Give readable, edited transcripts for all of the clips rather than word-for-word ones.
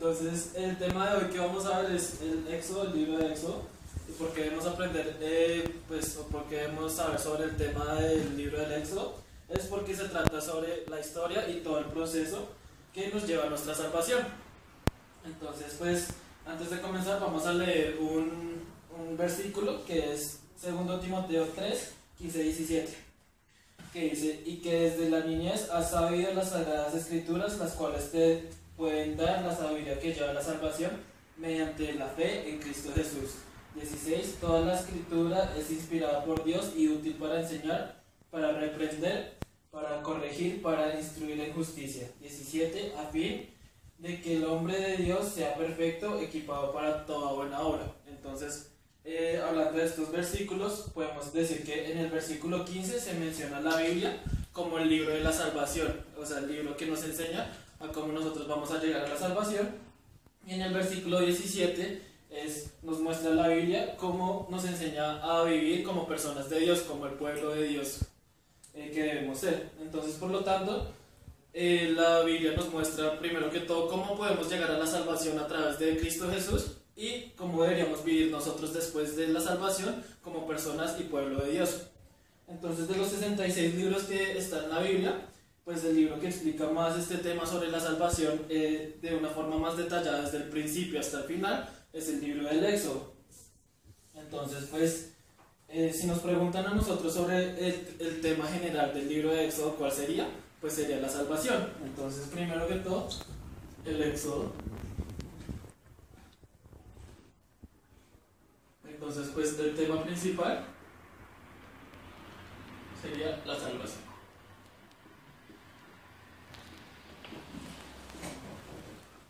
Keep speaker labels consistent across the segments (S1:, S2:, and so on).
S1: Entonces, el tema de hoy que vamos a ver es el Éxodo, el libro de Éxodo, y por qué debemos aprender, o por qué debemos saber sobre el tema del libro del Éxodo, es porque se trata sobre la historia y todo el proceso que nos lleva a nuestra salvación. Entonces, pues, antes de comenzar, vamos a leer un versículo que es 2 Timoteo 3, 15 y 17, que dice: y que desde la niñez has sabido las sagradas escrituras, las cuales te pueden dar la sabiduría que lleva a la salvación mediante la fe en Cristo Jesús. 16. Toda la escritura es inspirada por Dios y útil para enseñar, para reprender, para corregir, para instruir en justicia. 17. A fin de que el hombre de Dios sea perfecto, equipado para toda buena obra. Entonces, hablando de estos versículos, podemos decir que en el versículo 15 se menciona la Biblia como el libro de la salvación, o sea, el libro que nos enseña a cómo nosotros vamos a llegar a la salvación. Y en el versículo 17 nos muestra la Biblia cómo nos enseña a vivir como personas de Dios, como el pueblo de Dios que debemos ser. Entonces, por lo tanto, la Biblia nos muestra primero que todo cómo podemos llegar a la salvación a través de Cristo Jesús y cómo deberíamos vivir nosotros después de la salvación como personas y pueblo de Dios. Entonces, de los 66 libros que están en la Biblia, pues el libro que explica más este tema sobre la salvación de una forma más detallada desde el principio hasta el final es el libro del Éxodo. Entonces, pues, si nos preguntan a nosotros sobre el tema general del libro de Éxodo, ¿cuál sería? Pues sería la salvación. Entonces, primero que todo, el Éxodo. Entonces, pues el tema principal sería la salvación.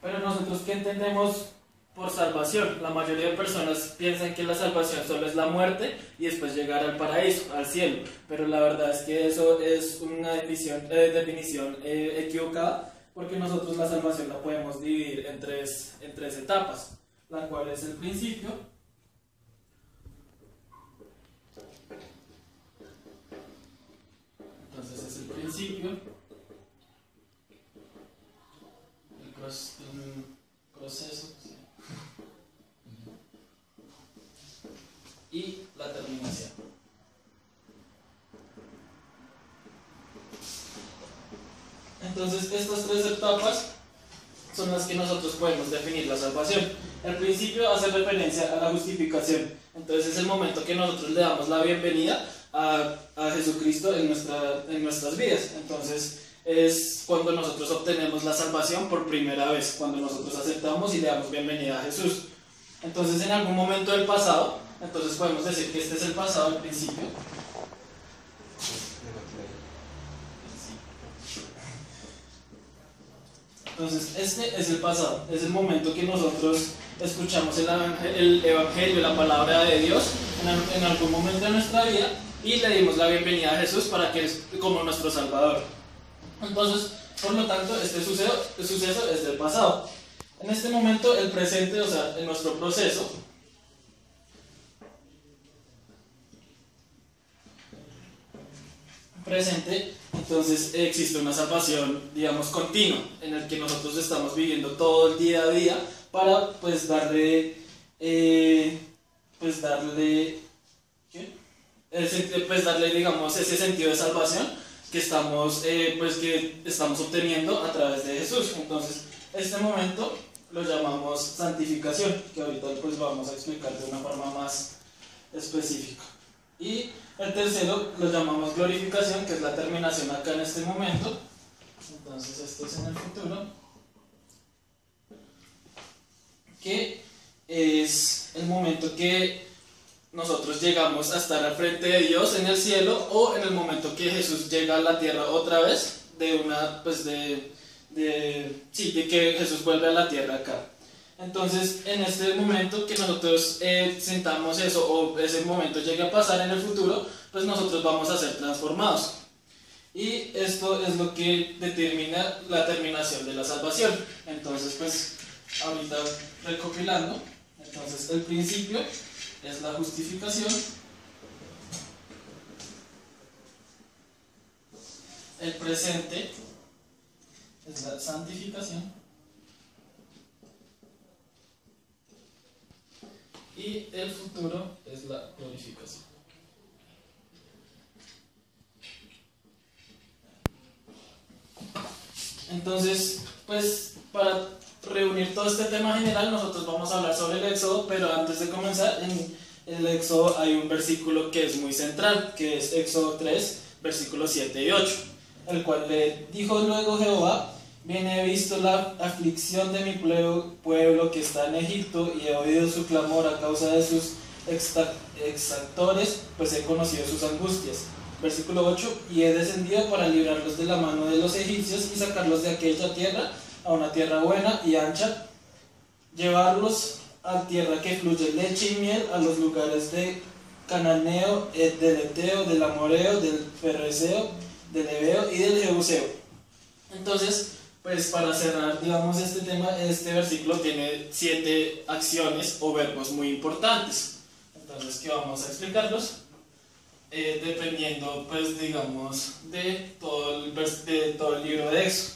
S1: Pero nosotros, ¿qué entendemos por salvación? La mayoría de personas piensan que la salvación solo es la muerte y después llegar al paraíso, al cielo. Pero la verdad es que eso es una definición equivocada, porque nosotros la salvación la podemos dividir en tres etapas, la cual es el principio, entonces es el principio, el proceso, ¿sí? Y la terminación. Entonces, estas tres etapas son las que nosotros podemos definir la salvación. El principio hace referencia a la justificación. Entonces, es el momento que nosotros le damos la bienvenida a Jesucristo en nuestras vidas. Entonces, es cuando nosotros obtenemos la salvación por primera vez, cuando nosotros aceptamos y le damos bienvenida a Jesús. Entonces, en algún momento del pasado, entonces podemos decir que este es el pasado, el principio. Entonces, este es el pasado, es el momento que nosotros escuchamos el Evangelio, la palabra de Dios en algún momento de nuestra vida y le dimos la bienvenida a Jesús para que es como nuestro Salvador. Entonces, por lo tanto, este suceso es del pasado. En este momento, el presente, o sea, en nuestro proceso, presente, entonces existe una salvación, digamos, continua, en el que nosotros estamos viviendo todo el día a día para, pues, darle, digamos, ese sentido de salvación que estamos obteniendo a través de Jesús. Entonces, este momento lo llamamos santificación, que ahorita pues vamos a explicar de una forma más específica. Y el tercero lo llamamos glorificación, que es la terminación acá en este momento. Entonces, esto es en el futuro, que es el momento que nosotros llegamos a estar al frente de Dios en el cielo, o en el momento que Jesús llega a la tierra otra vez, de que Jesús vuelve a la tierra acá. Entonces, en este momento que nosotros sintamos eso, o ese momento llegue a pasar en el futuro, pues nosotros vamos a ser transformados. Y esto es lo que determina la terminación de la salvación. Entonces, pues, ahorita recopilando, entonces el principio es la justificación, el presente es la santificación y el futuro es la glorificación. Entonces, pues para reunir todo este tema general, nosotros vamos a hablar sobre el Éxodo, pero antes de comenzar, en el Éxodo hay un versículo que es muy central, que es Éxodo 3, versículos 7 y 8, el cual le dijo luego Jehová: bien he visto la aflicción de mi pueblo que está en Egipto, y he oído su clamor a causa de sus exactores, pues he conocido sus angustias. Versículo 8: y he descendido para librarlos de la mano de los egipcios y sacarlos de aquella tierra a una tierra buena y ancha, llevarlos a tierra que fluye leche y miel, a los lugares de Cananeo, del Eteo, del Amoreo, del Ferezeo, del Heveo y del Jebuseo. Entonces, pues para cerrar, digamos, este tema, este versículo tiene 7 acciones o verbos muy importantes. Entonces, ¿qué vamos a explicarlos? Dependiendo, pues, digamos, de todo el libro de Éxodo.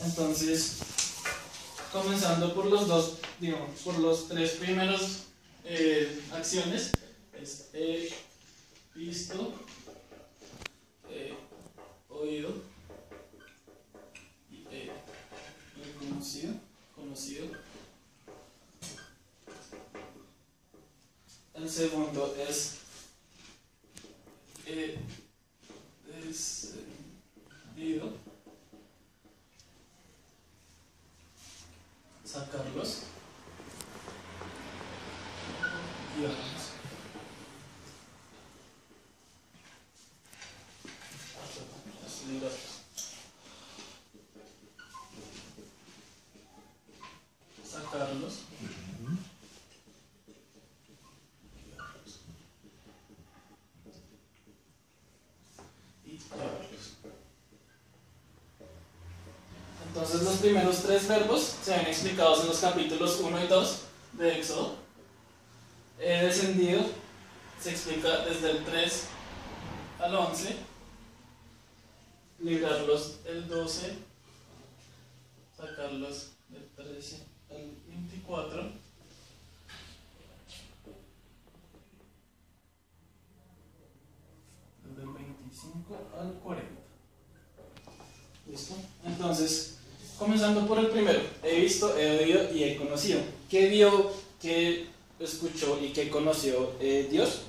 S1: Entonces, comenzando por los dos, digamos, por los 3 primeros acciones, es visto, oído y conocido. El segundo es descendido, sacarlos, guiarlos. Librarlos. Sacarlos. Entonces los primeros 3 verbos se ven explicados en los capítulos 1 y 2 de Éxodo. He descendido se explica desde el 3 al 11, librarlos el 12, sacarlos del 13 al 24, del 25 al 40. ¿Listo? Entonces, comenzando por el primero: he visto, he oído y he conocido. ¿Qué vio, qué escuchó y qué conoció Dios?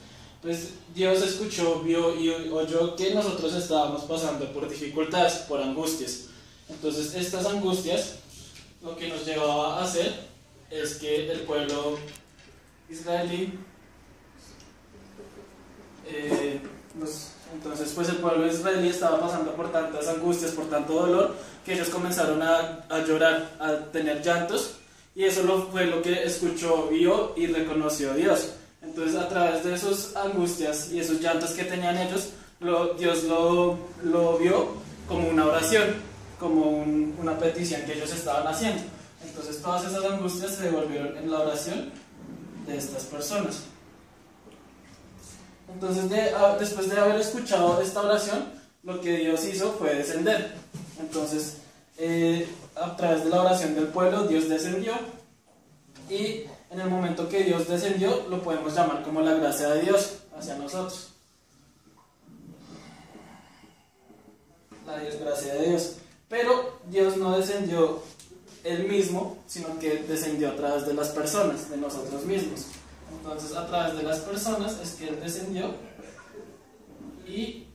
S1: Pues Dios escuchó, vio y oyó que nosotros estábamos pasando por dificultades, por angustias. Entonces, estas angustias lo que nos llevaba a hacer es que el pueblo israelí, entonces pues el pueblo israelí estaba pasando por tantas angustias, por tanto dolor, que ellos comenzaron a llorar, a tener llantos, y eso fue lo que escuchó, vio y reconoció Dios. Entonces, a través de esas angustias y esos llantos que tenían ellos, Dios lo vio como una oración, como una petición que ellos estaban haciendo. Entonces, todas esas angustias se devolvieron en la oración de estas personas. Entonces, después de haber escuchado esta oración, lo que Dios hizo fue descender. Entonces, a través de la oración del pueblo, Dios descendió, y en el momento que Dios descendió, lo podemos llamar como la gracia de Dios hacia nosotros. La desgracia de Dios. Pero Dios no descendió Él mismo, sino que descendió a través de las personas, de nosotros mismos. Entonces, a través de las personas es que Él descendió y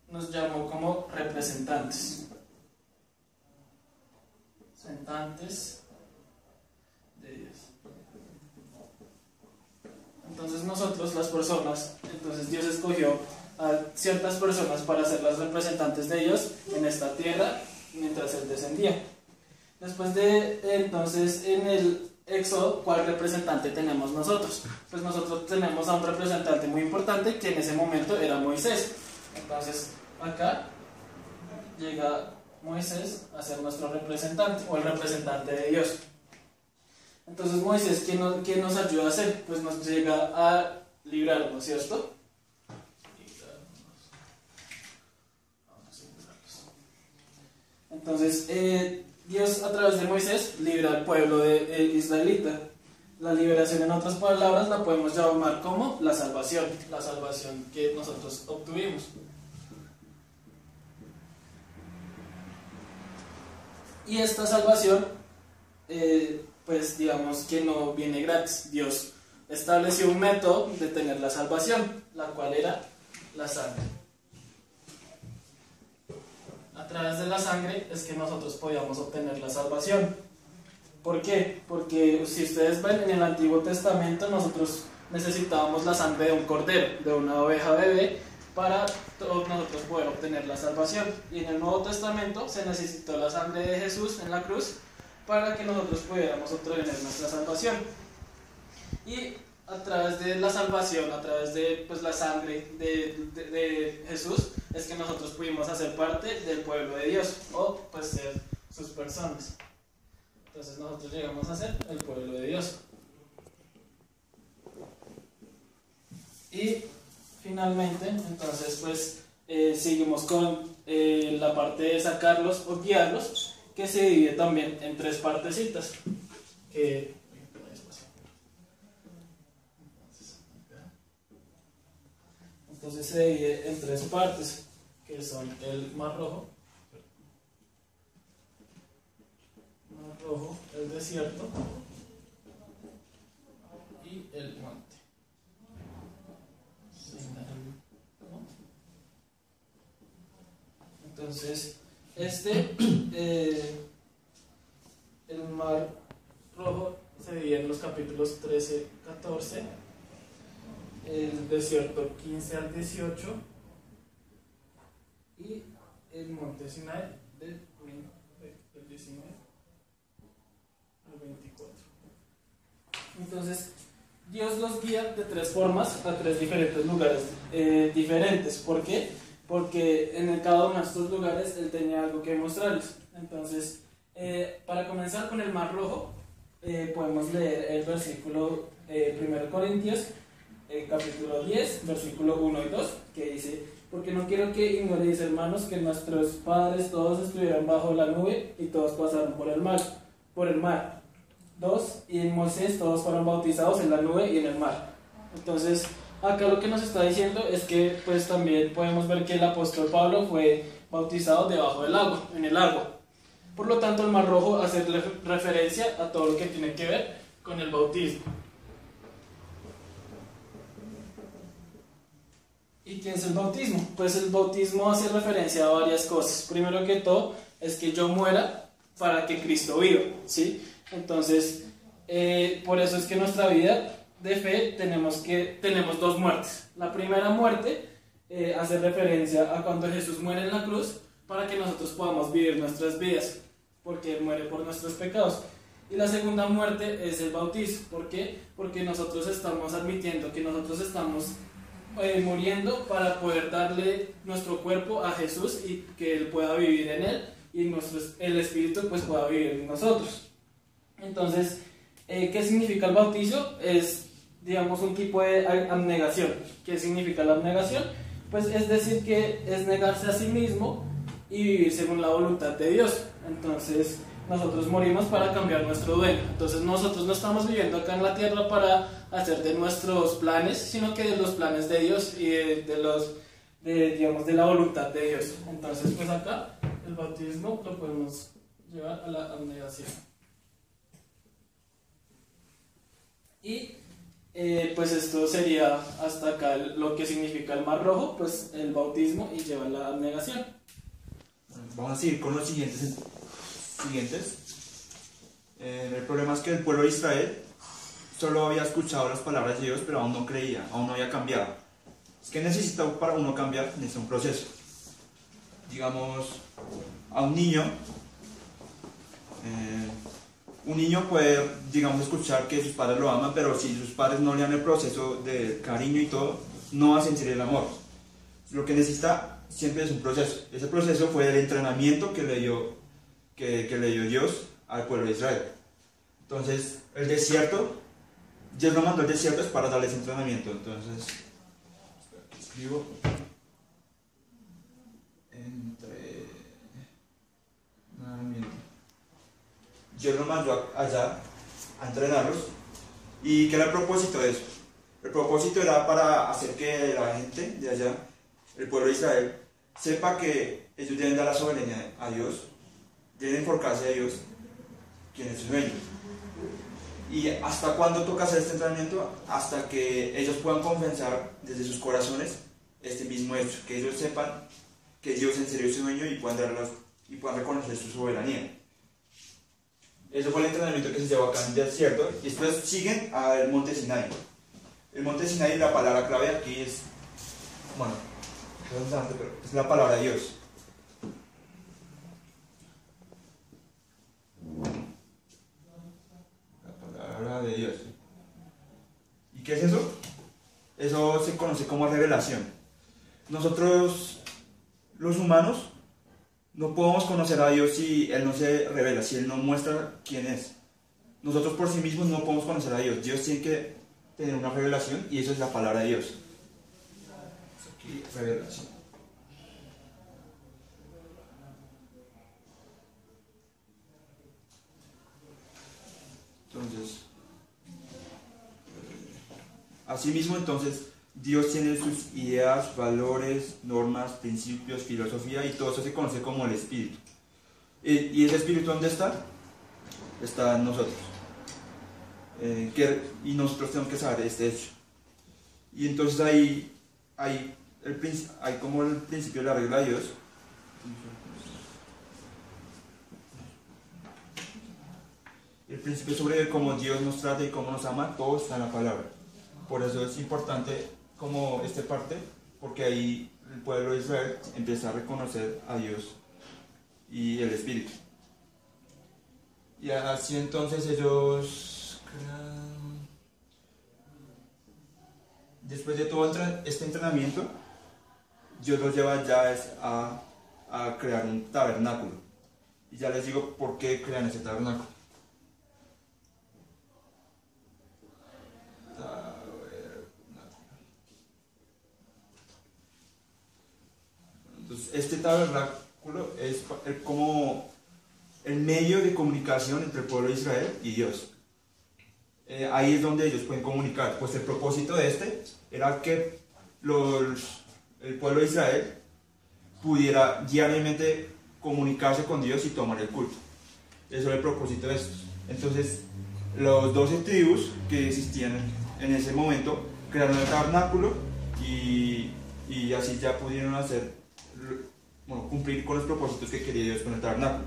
S1: nos llamó como representantes. Representantes de Dios. Entonces nosotros, las personas, entonces Dios escogió a ciertas personas para ser las representantes de Dios en esta tierra mientras Él descendía. Después entonces en el Éxodo, ¿cuál representante tenemos nosotros? Pues nosotros tenemos a un representante muy importante, que en ese momento era Moisés. Entonces acá llega Moisés a ser nuestro representante, o el representante de Dios. Entonces Moisés, ¿qué nos ayuda a hacer? Pues nos llega a librarnos, ¿cierto? Entonces Dios a través de Moisés libra al pueblo israelita. La liberación, en otras palabras, la podemos llamar como la salvación que nosotros obtuvimos. Y esta salvación, pues digamos que no viene gratis. Dios estableció un método de tener la salvación, la cual era la sangre. A través de la sangre es que nosotros podíamos obtener la salvación. ¿Por qué? Porque si ustedes ven en el Antiguo Testamento, nosotros necesitábamos la sangre de un cordero, de una oveja bebé, para todos nosotros poder obtener la salvación. Y en el Nuevo Testamento se necesitó la sangre de Jesús en la cruz para que nosotros pudiéramos obtener nuestra salvación. Y a través de la salvación, a través de pues, la sangre de Jesús, es que nosotros pudimos hacer parte del pueblo de Dios, o pues ser sus personas. Entonces nosotros llegamos a ser el pueblo de Dios. Y finalmente, entonces pues seguimos con la parte de sacarlos o guiarlos, que se divide también en tres partecitas. Entonces se divide en tres partes, que son el Mar Rojo, el desierto y el monte. Entonces, el Mar Rojo se divide en los capítulos 13, 14, el desierto 15 al 18 y el monte Sinai del 19 al 24. Entonces, Dios los guía de tres formas a tres diferentes lugares diferentes. ¿Por qué? Porque en cada uno de estos lugares Él tenía algo que mostrarles. Entonces, para comenzar con el Mar Rojo, podemos leer el versículo 1 Corintios, capítulo 10, versículo 1 y 2, que dice: porque no quiero que ignoréis, hermanos, que nuestros padres todos estuvieron bajo la nube y todos pasaron por el mar. 2. Y en Moisés todos fueron bautizados en la nube y en el mar. Entonces, acá lo que nos está diciendo es que pues también podemos ver que el apóstol Pablo fue bautizado debajo del agua, en el agua. Por lo tanto, el Mar Rojo hace referencia a todo lo que tiene que ver con el bautismo. ¿Y qué es el bautismo? Pues el bautismo hace referencia a varias cosas. Primero que todo, es que yo muera para que Cristo viva, ¿sí? Entonces, por eso es que en nuestra vida de fe tenemos dos muertes. La primera muerte hace referencia a cuando Jesús muere en la cruz para que nosotros podamos vivir nuestras vidas, porque Él muere por nuestros pecados. Y la segunda muerte es el bautismo. ¿Por qué? Porque nosotros estamos admitiendo que nosotros estamos muriendo para poder darle nuestro cuerpo a Jesús y que Él pueda vivir en Él y el Espíritu pues pueda vivir en nosotros. Entonces, ¿qué significa el bautizo? Es, digamos, un tipo de abnegación. ¿Qué significa la abnegación? Pues es decir que es negarse a sí mismo y vivir según la voluntad de Dios. Entonces, nosotros morimos para cambiar nuestro dueño. Entonces, nosotros no estamos viviendo acá en la tierra para hacer de nuestros planes, sino que de los planes de Dios y de la voluntad de Dios. Entonces, pues acá el bautismo lo podemos llevar a la abnegación. Y pues esto sería hasta acá lo que significa el Mar Rojo, pues el bautismo y lleva la abnegación.
S2: Vamos a seguir con los siguientes. El problema es que el pueblo de Israel solo había escuchado las palabras de Dios, pero aún no creía, aún no había cambiado. Es que para uno cambiar, necesita un proceso. Digamos, a un niño puede, digamos, escuchar que sus padres lo aman, pero si sus padres no le dan el proceso de cariño y todo, no va a sentir el amor. Lo que necesita siempre es un proceso. Ese proceso fue el entrenamiento que le dio Dios al pueblo de Israel. Entonces, el desierto, Dios lo mandó al desierto es para darles entrenamiento. Entonces, escribo entrenamiento. Dios lo mandó allá a entrenarlos ¿Y qué era el propósito de eso? El propósito era para hacer que la gente de allá, el pueblo de Israel, sepa que ellos deben dar la soberanía a Dios, deben enfocarse a Dios, quien es su dueño. ¿Y hasta cuándo toca hacer este entrenamiento? Hasta que ellos puedan confesar desde sus corazones este mismo hecho, que ellos sepan que Dios en serio es su dueño y puedan reconocer su soberanía. Eso fue el entrenamiento que se llevó acá en el desierto. Y después siguen al monte Sinai. El monte Sinai, la palabra clave aquí es, bueno, pero es la palabra de Dios. La palabra de Dios. ¿Y qué es eso? Eso se conoce como revelación. Nosotros, los humanos, no podemos conocer a Dios si Él no se revela, si Él no muestra quién es. Nosotros por sí mismos no podemos conocer a Dios. Dios tiene que tener una revelación y eso es la palabra de Dios. Aquí, revelación. Entonces, asimismo, entonces, Dios tiene sus ideas, valores, normas, principios, filosofía y todo eso se conoce como el Espíritu. ¿Y ese Espíritu dónde está? Está en nosotros. Y nosotros tenemos que saber este hecho. Y entonces hay como el principio de la regla de Dios. El principio sobre cómo Dios nos trata y cómo nos ama, todo está en la palabra. Por eso es importante como esta parte, porque ahí el pueblo de Israel empieza a reconocer a Dios y el Espíritu. Y así entonces ellos, después de todo este entrenamiento, Dios los lleva ya a crear un tabernáculo. Y ya les digo por qué crean ese tabernáculo. Entonces, este tabernáculo es como el medio de comunicación entre el pueblo de Israel y Dios. Ahí es donde ellos pueden comunicar. Pues el propósito de este era que el pueblo de Israel pudiera diariamente comunicarse con Dios y tomar el culto. Eso era el propósito de estos. Entonces, los 12 tribus que existían en ese momento crearon el tabernáculo y así ya pudieron cumplir con los propósitos que quería Dios con el tabernáculo.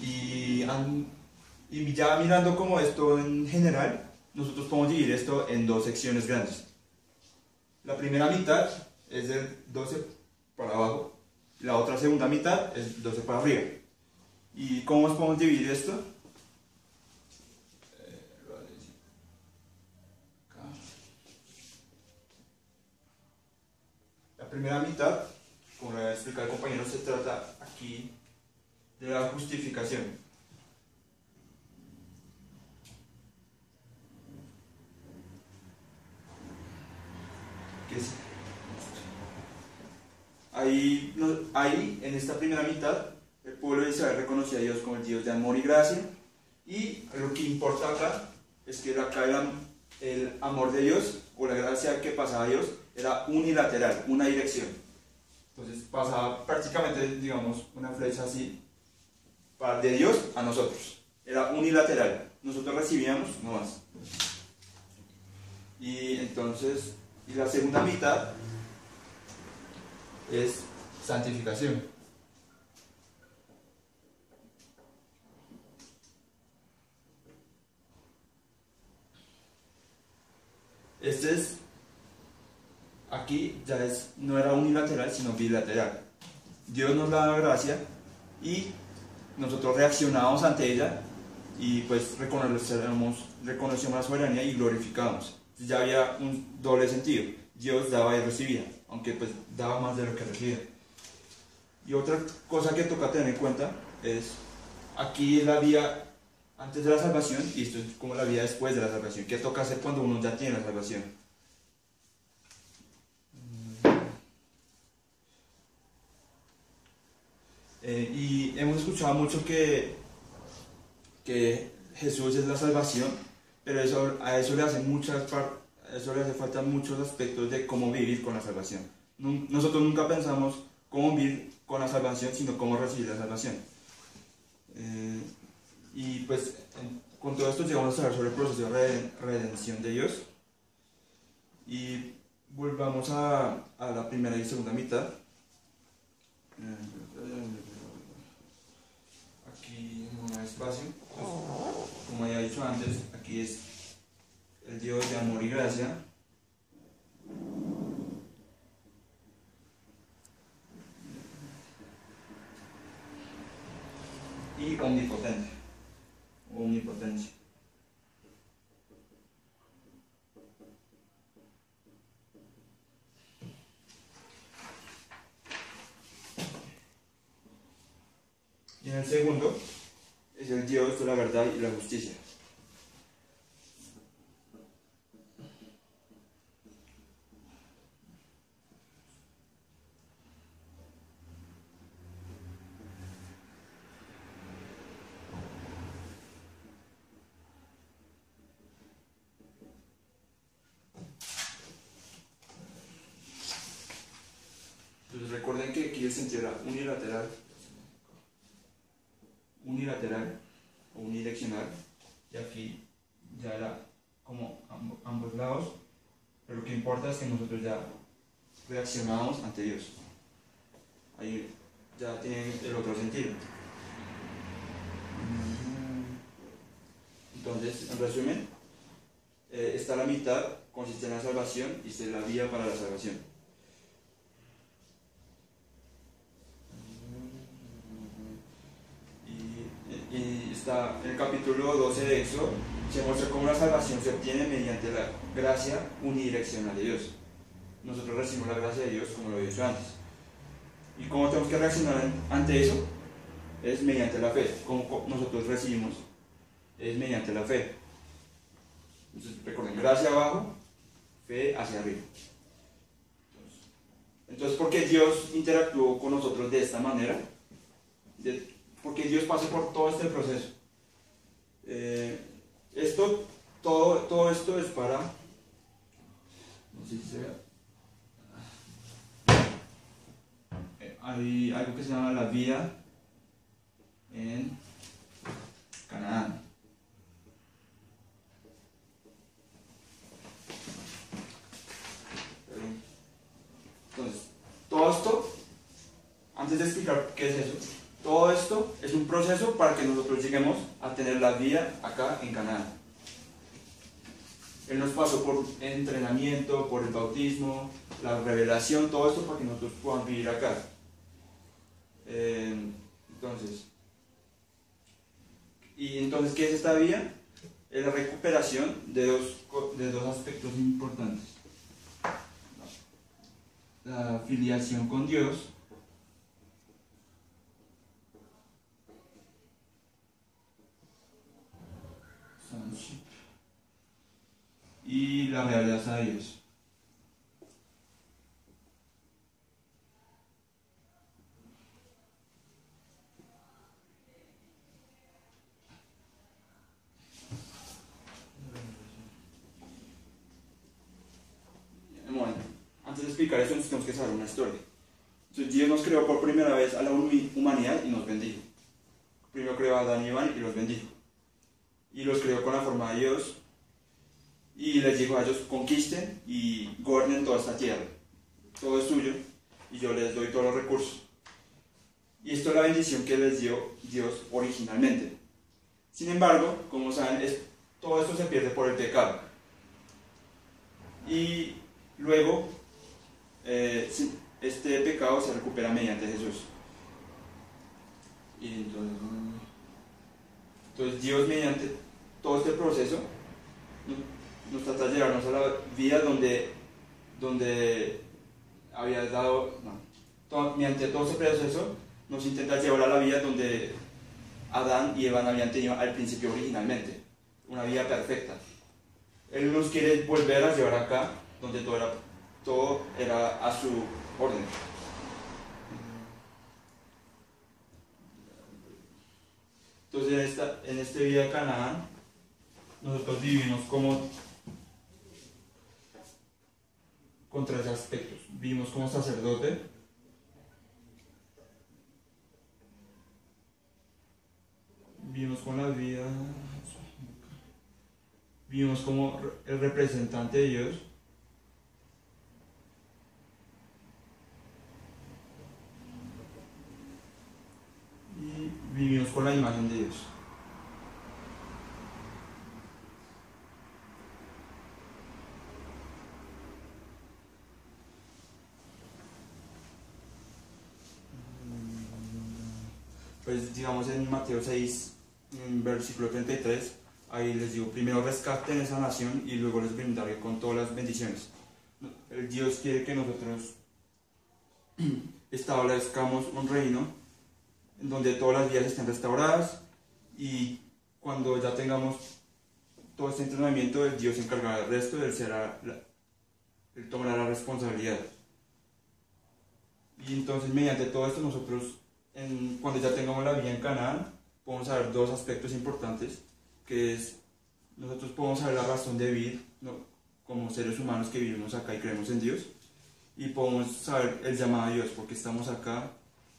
S2: Y ya mirando como esto en general, nosotros podemos dividir esto en dos secciones grandes. La primera mitad es del 12 para abajo, y la otra segunda mitad es 12 para arriba. ¿Y cómo podemos dividir esto? La primera mitad, como le explica el compañero, se trata aquí de la justificación. Ahí, en esta primera mitad, el pueblo de Israel reconocía a Dios como el Dios de amor y gracia, y lo que importa acá es que acá el amor de Dios, o la gracia que pasaba a Dios, era unilateral, una dirección. Entonces pasaba prácticamente, digamos, una flecha así, de Dios a nosotros. Era unilateral, nosotros recibíamos, no más. Y entonces, la segunda mitad es santificación. Aquí ya no era unilateral, sino bilateral. Dios nos da la gracia y nosotros reaccionamos ante ella y pues reconocemos la soberanía y glorificamos. Ya había un doble sentido. Dios daba y recibía, aunque pues daba más de lo que recibía. Y otra cosa que toca tener en cuenta es, aquí es la vía antes de la salvación y esto es como la vida después de la salvación. ¿Qué toca hacer cuando uno ya tiene la salvación? Y hemos escuchado mucho que Jesús es la salvación, pero a eso le hace eso le hace falta muchos aspectos de cómo vivir con la salvación. Nosotros nunca pensamos cómo vivir con la salvación, sino cómo recibir la salvación. Y pues con todo esto llegamos a hablar sobre el proceso de redención de Dios. Y volvamos a la primera y segunda mitad. Aquí no hay espacio. Entonces, como ya he dicho antes, aquí es el Dios de amor y gracia. Y omnipotente. Omnipotencia. Y en el segundo es el Dios de la verdad y la justicia. Entonces recuerden que aquí el sentido era unilateral o unidireccional, y aquí ya era como ambos lados, pero lo que importa es que nosotros ya reaccionamos ante Dios. Ahí ya tiene el otro sentido. Entonces, en resumen, esta la mitad consiste en la salvación y esta es la vía para la salvación. Y está en el capítulo 12 de Éxodo, se muestra cómo la salvación se obtiene mediante la gracia unidireccional de Dios. Nosotros recibimos la gracia de Dios, como lo he dicho antes. ¿Y cómo tenemos que reaccionar ante eso? Es mediante la fe. Como nosotros recibimos, es mediante la fe. Entonces, recuerden, gracia abajo, fe hacia arriba. Entonces, ¿por qué Dios interactuó con nosotros de esta manera? Porque Dios pasó por todo este proceso. Todo esto es para... No sé si se ve. Hay algo que se llama la vida en Canaán. Entonces, todo esto, antes de explicar qué es eso, todo esto es un proceso para que nosotros lleguemos a tener la vida acá en Canaán. Él nos pasó por entrenamiento, por el bautismo, la revelación, todo esto para que nosotros podamos vivir acá. Entonces, ¿qué es esta vida? Es la recuperación de dos aspectos importantes. La filiación con Dios y la realidad a Dios. Bueno, antes de explicar eso, tenemos que saber una historia. Entonces, Dios nos creó por primera vez a la humanidad y nos bendijo. Primero creó a Adán y Iván y los bendijo. Y los creó con la forma de Dios. Y les dijo a ellos: conquisten y gobiernen toda esta tierra. Todo es suyo y yo les doy todos los recursos. Y esto es la bendición que les dio Dios originalmente. Sin embargo, como saben, todo esto se pierde por el pecado. Y luego, este pecado se recupera mediante Jesús. Y entonces Dios, mediante todo este proceso, nos trata de llevarnos a la vida donde había dado, mediante todo ese proceso nos intenta llevar a la vida donde Adán y Eva habían tenido al principio originalmente, una vida perfecta. Él nos quiere volver a llevar acá donde todo era a su orden. Entonces en este vida de Canaán, nosotros vivimos como con tres aspectos. Vivimos como sacerdote, vivimos con la vida, vivimos como el representante de Dios, y vivimos con la imagen de Dios. Pues digamos en Mateo 6, en versículo 33, ahí les digo, primero rescaten esa nación y luego les brindaré con todas las bendiciones. El Dios quiere que nosotros establezcamos un reino en donde todas las vidas estén restauradas, y cuando ya tengamos todo este entrenamiento, el Dios se encargará del resto, Él tomará la responsabilidad. Y entonces mediante todo esto nosotros, cuando ya tengamos la vida en Canaán, podemos saber dos aspectos importantes, que es, nosotros podemos saber la razón de vivir, ¿no?, como seres humanos que vivimos acá y creemos en Dios, y podemos saber el llamado de Dios, porque estamos acá,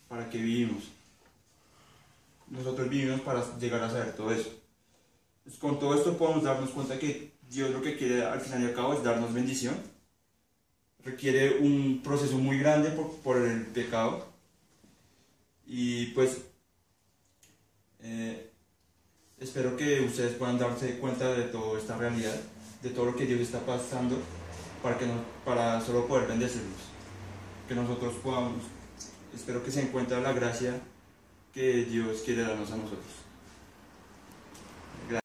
S2: para qué vivimos. Nosotros vivimos para llegar a saber todo eso. Pues con todo esto podemos darnos cuenta que Dios lo que quiere al final y al cabo es darnos bendición. Requiere un proceso muy grande por el pecado, y pues espero que ustedes puedan darse cuenta de toda esta realidad, de todo lo que Dios está pasando, para solo poder bendecirnos, que nosotros podamos, espero que se encuentre la gracia que Dios quiere darnos a nosotros.